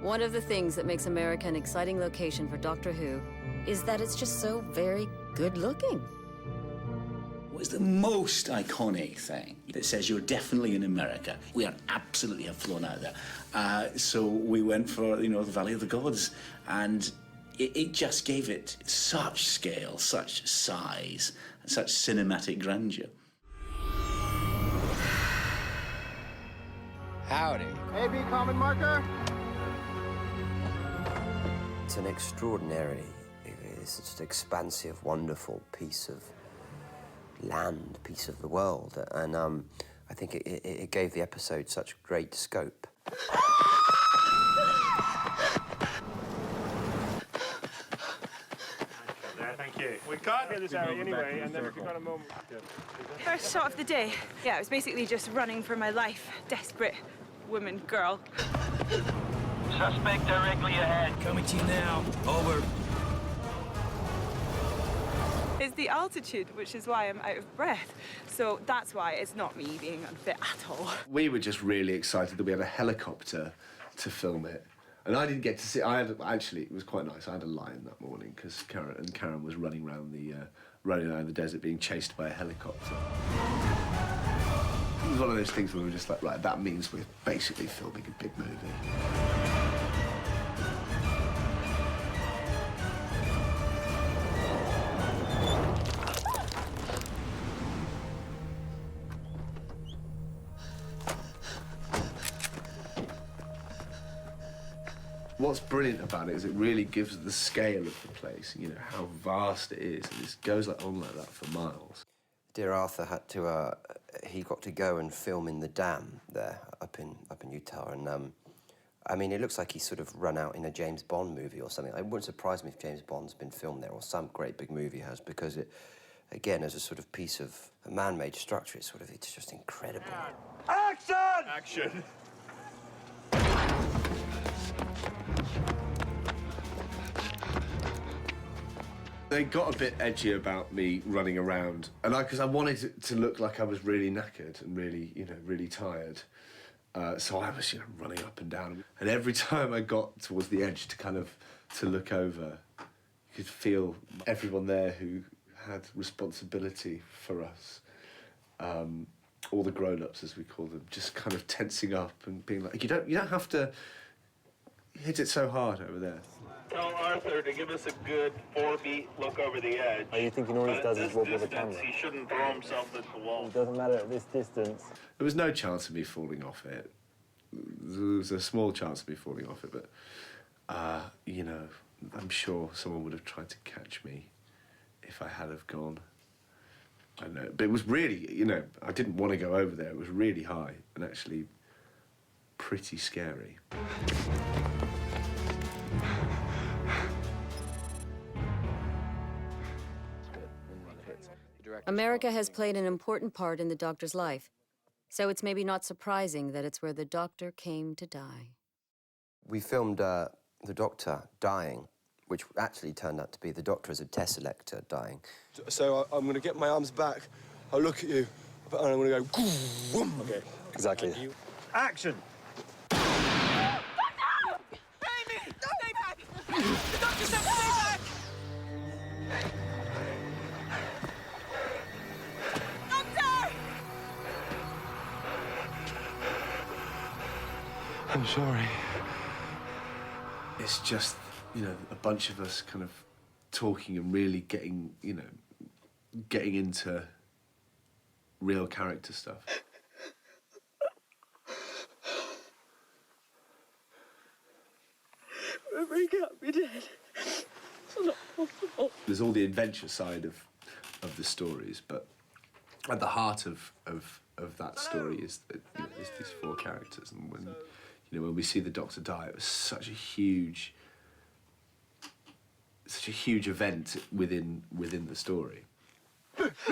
One of the things that makes America an exciting location for Doctor Who is that it's just so very good-looking. What's the most iconic thing that says you're definitely in America? We are absolutely have flown out there. So we went for, the Valley of the Gods, and it just gave it such scale, such size, such cinematic grandeur. Howdy. AB common marker. It's an extraordinary, it's just expansive, wonderful piece of land, piece of the world, and I think it gave the episode such great scope. Thank you. We can't get this area anyway, and then if you've got a moment... First shot of the day. Yeah, it was basically just running for my life. Desperate woman, girl. Suspect directly ahead. Coming to you now. Over. It's the altitude, which is why I'm out of breath. So that's why it's not me being unfit at all. We were just really excited that we had a helicopter to film it. And I didn't get to see. Actually, it was quite nice. I had a line that morning because Karen was running around the desert, being chased by a helicopter. It was one of those things where we were just like, right, that means we're basically filming a big movie. What's brilliant about it is it really gives the scale of the place, how vast it is, and it goes on like that for miles. Dear Arthur had to, he got to go and film in the dam there, up in Utah, and I mean, it looks like he's sort of run out in a James Bond movie or something. It wouldn't surprise me if James Bond's been filmed there, or some great big movie has, because it, again, as a sort of piece of a man-made structure, it's just incredible. Action! Action! They got a bit edgy about me running around, and because I wanted it to look like I was really knackered and really, really tired. So I was, running up and down. And every time I got towards the edge to look over, you could feel everyone there who had responsibility for us, all the grown-ups, as we call them, just kind of tensing up and being like, you don't have to hit it so hard over there. Tell Arthur to give us a good 4-beat look over the edge. Are you thinking all he does is walk with the camera? He shouldn't throw himself at the wall. It doesn't matter at this distance. There was no chance of me falling off it. There was a small chance of me falling off it, but, I'm sure someone would have tried to catch me if I had have gone. I don't know, but it was really, I didn't want to go over there. It was really high and actually pretty scary. America has played an important part in the Doctor's life, so it's maybe not surprising that it's where the Doctor came to die. We filmed the Doctor dying, which actually turned out to be the Doctor as a tesseract dying. So I'm going to get my arms back, I'll look at you, and I'm going to go... Whoom. Okay, exactly. Action! Amy! Stay back! The Doctor said stay back! I'm sorry. It's just, a bunch of us kind of talking and really getting into real character stuff. We can't be dead. It's not possible. There's all the adventure side of the stories, but at the heart of that story is these 4 characters, and when we see the Doctor die, it was such a huge event within the story. Doctor!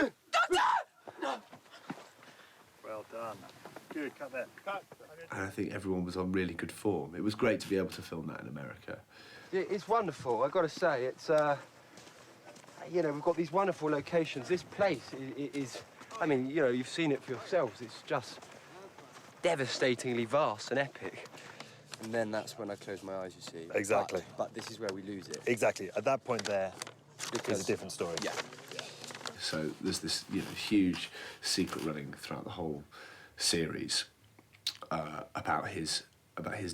Well done. Good, cut that. Cut. And I think everyone was on really good form. It was great to be able to film that in America. Yeah, it's wonderful, I've got to say. It's, we've got these wonderful locations. This place is, I mean, you've seen it for yourselves. It's just devastatingly vast and epic. And then that's when I close my eyes, you see. Exactly. But this is where we lose it. Exactly. At that point there, Because it's a different story. Yeah. So there's this, huge secret running throughout the whole series about his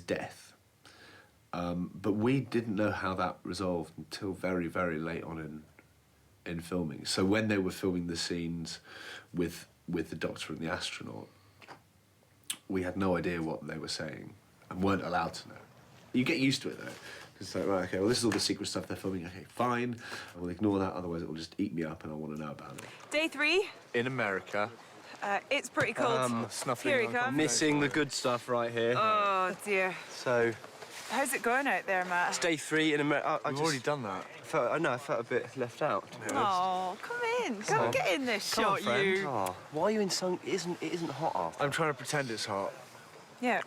death. But we didn't know how that resolved until very, very late on in filming. So when they were filming the scenes with the Doctor and the astronaut, we had no idea what they were saying and weren't allowed to know. You get used to it though. It's like, right, okay, well, this is all the secret stuff they're filming. Okay, fine. I will ignore that, otherwise it will just eat me up and I want to know about it. Day 3. In America. It's pretty cold. Here he comes. Missing the good stuff right here. Oh, dear. So, How's it going out there, Matt? it's day 3 in America. We've already done that. I know, I felt a bit left out, to be honest. Oh, come in. Come get in this shot, you. Oh, why are you in sun? It isn't hot after. I'm trying to pretend it's hot. Yeah.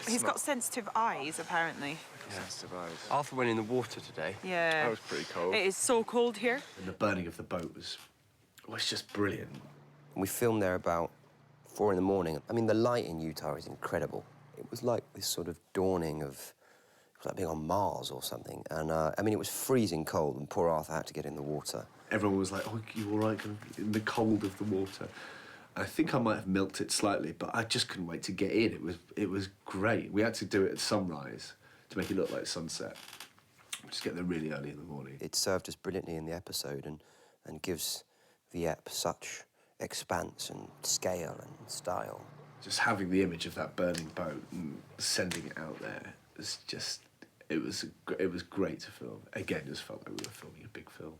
He's got sensitive eyes, apparently. Sensitive eyes. Arthur went in the water today. Yeah. That was pretty cold. It is so cold here. And the burning of the boat was just brilliant. We filmed there about 4 in the morning. I mean, the light in Utah is incredible. It was like this sort of dawning of, it was like being on Mars or something. And, I mean, it was freezing cold, and poor Arthur had to get in the water. Everyone was like, oh, you all right? Kind of in the cold of the water. I think I might have milked it slightly, but I just couldn't wait to get in. It was great. We had to do it at sunrise to make it look like sunset. Just get there really early in the morning. It served us brilliantly in the episode and gives the ep such expanse and scale and style. Just having the image of that burning boat and sending it out there is just, it was great to film. Again, it just felt like we were filming a big film.